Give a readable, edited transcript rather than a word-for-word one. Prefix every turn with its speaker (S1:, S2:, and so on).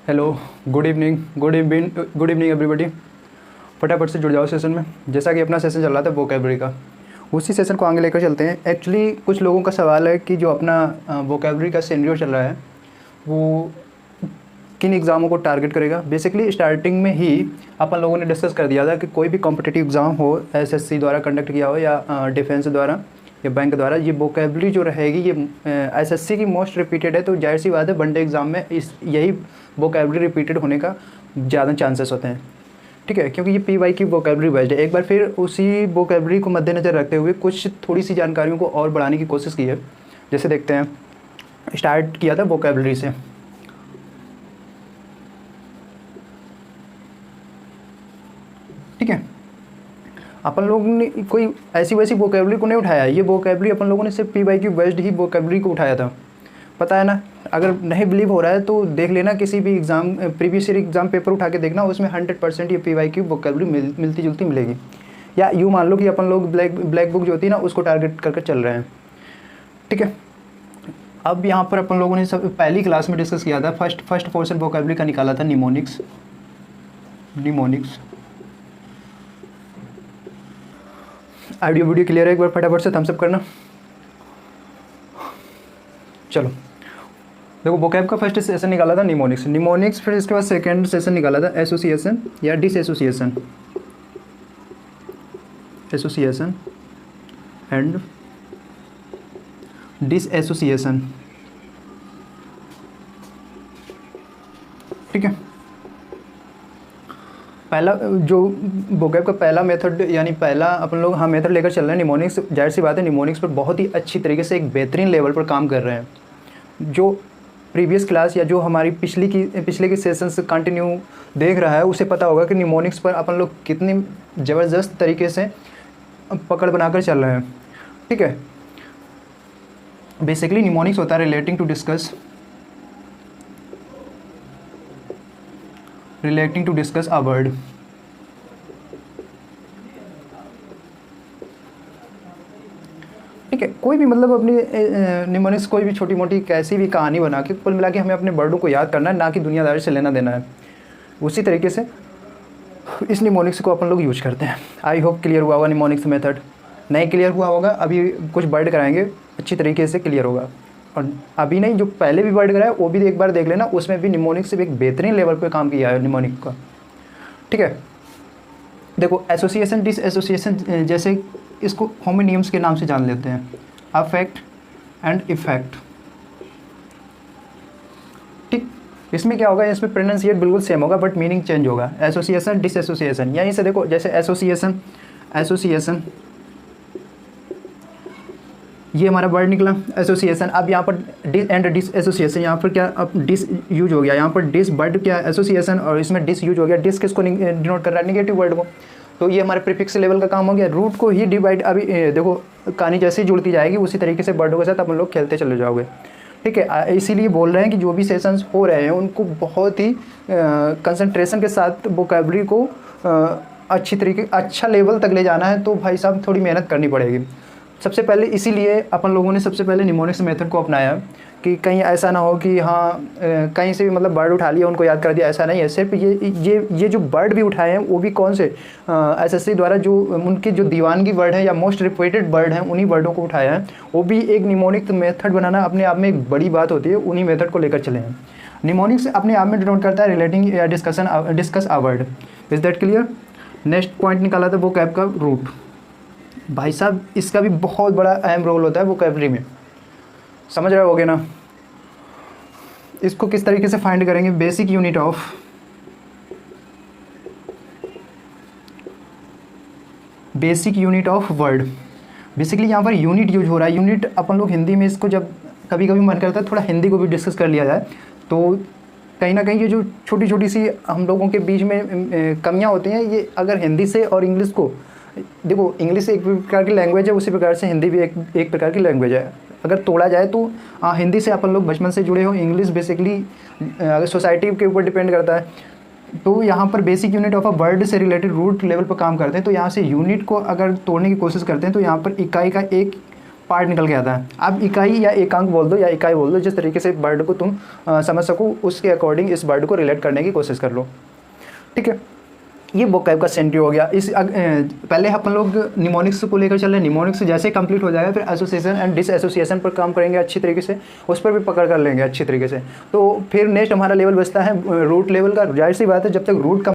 S1: Hello, good evening everybody. फटाफट से जुड़ जाओ सेशन में। जैसा कि अपना सेशन चल रहा था वोकेबलरी का, उसी सेशन को आगे लेकर चलते हैं। एक्चुअली कुछ लोगों का सवाल है कि जो अपना वोकेबलरी का सिनेरियो चल रहा है वो किन एग्ज़ामों को टारगेट करेगा। बेसिकली स्टार्टिंग में ही अपन लोगों ने डिस्कस कर दिया था कि कोई भी कॉम्पिटिटिव एग्ज़ाम हो, एसएससी द्वारा कंडक्ट किया हो या डिफेंस द्वारा या बैंक द्वारा, ये वोकेबलरी जो रहेगी ये एसएससी की मोस्ट रिपीटेड है। तो जाहिर सी बात है वनडे एग्ज़ाम में यही वोकेबलरी रिपीटेड होने का ज़्यादा चांसेस होते हैं। ठीक है, क्योंकि ये पीवाई की वोकेबलरी बेस्ड है। एक बार फिर उसी वोकेबलरी को मद्देनज़र रखते हुए कुछ थोड़ी सी जानकारियों को और बढ़ाने की कोशिश की है। जैसे देखते हैं, स्टार्ट किया था वोकेबलरी से। ठीक है, अपन लोगों ने कोई ऐसी वैसी वोकेबलरी को नहीं उठाया। ये वोकेबलरी अपन लोगों ने सिर्फ पीवाई की बेस्ड ही वोकेबलरी को उठाया था। पता है ना, अगर नहीं बिलीव हो रहा है तो देख लेना, किसी भी exam previous year exam paper उठा के देखना, उसमें 100% ये पीवाई की वोकेबलरी मिलती जुलती मिलेगी। या यूँ मान लो कि अपन लोग ब्लैक बुक जो होती है ना, उसको टारगेट करके चल रहे हैं। ठीक है, अब यहाँ पर अपन लोगों ने सब पहली क्लास में डिस्कस किया था। फर्स्ट पोर्शन वोकेबलरी का निकाला था निमोनिक्स। ऑडियो वीडियो क्लियर है? एक बार फटाफट से थम्स अप करना। चलो देखो, वोकैब का फर्स्ट सेशन निकाला था निमोनिक्स। फिर इसके बाद सेकंड सेशन निकाला था एसोसिएशन या डिसएसोसिएशन एंड डिसएसोसिएशन। ठीक है, पहला जो वोकैब का पहला मेथड यानी पहला अपन लोग मेथड लेकर चल रहे हैं निमोनिक्स। जाहिर सी बात है निमोनिक्स पर बहुत ही अच्छी तरीके से एक बेहतरीन लेवल पर काम कर रहे हैं। जो प्रीवियस क्लास या जो हमारी पिछले के सेशंस कंटिन्यू देख रहा है उसे पता होगा कि निमोनिक्स पर अपन लोग कितनी ज़बरदस्त तरीके से पकड़ बनाकर चल रहे हैं। ठीक है, बेसिकली निमोनिक्स होता है relating to discuss a word. ठीक है, कोई भी मतलब अपनी निमोनिक्स कोई भी छोटी मोटी कैसी भी कहानी बना के कुल मिला के हमें अपने वर्डों को याद करना है, ना कि दुनियादारी से लेना देना है। उसी तरीके से इस निमोनिक्स को अपन लोग यूज करते हैं। आई होप क्लियर हुआ होगा निमोनिक्स मेथड। नहीं क्लियर हुआ होगा, अभी कुछ वर्ड कराएंगे, अच्छी तरीके से क्लियर होगा। और अभी नहीं, जो पहले भी वर्ड कराया वो भी एक बार देख लेना, उसमें भी निमोनिक्स से एक बेहतरीन लेवल पर काम किया है निमोनिक का। ठीक है, देखो एसोसिएशन डिसएसोसिएशन, जैसे इसको होमोनियम्स के नाम से जान लेते हैं, अफेक्ट एंड इफेक्ट। ठीक, इसमें क्या होगा, इसमें प्रोनाउंसिएट बिल्कुल सेम होगा बट मीनिंग चेंज होगा। एसोसिएशन डिसएसोसिएशन, यहीं से देखो, जैसे एसोसिएशन ये हमारा वर्ड निकला एसोसिएशन। अब यहाँ पर डिस एंड डिसएसोसिएशन, यहाँ पर क्या अब डिस यूज हो गया, यहाँ पर डिस वर्ड क्या एसोसिएशन और इसमें डिस यूज हो गया। डिस किसको डिनोट कर रहा है, नेगेटिव वर्ड को। तो ये हमारे प्रीफिक्स लेवल का काम हो गया। रूट को ही डिवाइड, अभी देखो कहानी जैसे जुड़ती जाएगी उसी तरीके से वर्डों के साथ अपन लोग खेलते चले जाओगे। ठीक है, इसीलिए बोल रहे हैं कि जो भी सेशंस हो रहे हैं उनको बहुत ही कंसंट्रेशन के साथ वोकैबुलरी को अच्छी तरीके अच्छा लेवल तक ले जाना है। तो भाई साहब थोड़ी मेहनत करनी पड़ेगी। सबसे पहले इसीलिए अपन लोगों ने सबसे पहले निमोनिक्स मेथड को अपनाया कि कहीं ऐसा ना हो कि कहीं से भी मतलब वर्ड उठा लिया उनको याद कर दिया, ऐसा नहीं है। सिर्फ ये जो वर्ड भी उठाए हैं वो भी कौन से एसएससी द्वारा जो उनके जो दीवानगी वर्ड है या मोस्ट रिपीटेड वर्ड हैं उन्हीं वर्डों को उठाया है। वो भी एक निमोनिक मेथड बनाना अपने आप में एक बड़ी बात होती है, उन्हीं मेथड को लेकर चले हैं। निमोनिक्स अपने आप में डिनोट करता है रिलेटिंग या discuss a word. Is that clear? Next point निकाला था वोकैब का रूट। भाई साहब इसका भी बहुत बड़ा अहम रोल होता है वोकैबुलरी में, समझ रहे होगे ना। इसको किस तरीके से फाइंड करेंगे, basic unit of word. Basically यहाँ पर यूनिट यूज हो रहा है। यूनिट अपन लोग हिंदी में इसको जब कभी कभी मन करता है थोड़ा हिंदी को भी डिस्कस कर लिया जाए, तो कहीं ना कहीं ये जो छोटी छोटी सी हम लोगों के बीच में कमियाँ होती हैं, ये अगर हिंदी से और इंग्लिश को, देखो इंग्लिश एक प्रकार की लैंग्वेज है, उसी प्रकार से हिंदी भी एक प्रकार की लैंग्वेज है। अगर तोड़ा जाए तो हिंदी से अपन लोग बचपन से जुड़े हो, इंग्लिश बेसिकली सोसाइटी के ऊपर डिपेंड करता है। तो यहाँ पर basic unit of a word से रिलेटेड रूट लेवल पर काम करते हैं। तो यहाँ से यूनिट को अगर तोड़ने की कोशिश करते हैं तो यहाँ पर इकाई का एक पार्ट निकल के आता है। आप इकाई या एकांक बोल दो या इकाई बोल दो, जिस तरीके से वर्ड को तुम समझ सको उसके अकॉर्डिंग इस वर्ड को रिलेट करने की कोशिश कर लो। ठीक है, ये वोकैब का सेंट्री हो गया। इस पहले अपन लोग निमोनिक्स को लेकर चल रहे हैं, निमोनिक्स जैसे कंप्लीट हो जाएगा फिर एसोसिएशन एंड डिस एसोसिएशन पर काम करेंगे अच्छी तरीके से, उस पर भी पकड़ कर लेंगे अच्छी तरीके से। तो फिर नेक्स्ट हमारा लेवल बचता है रूट लेवल का। जाहिर सी बात है जब तक रूट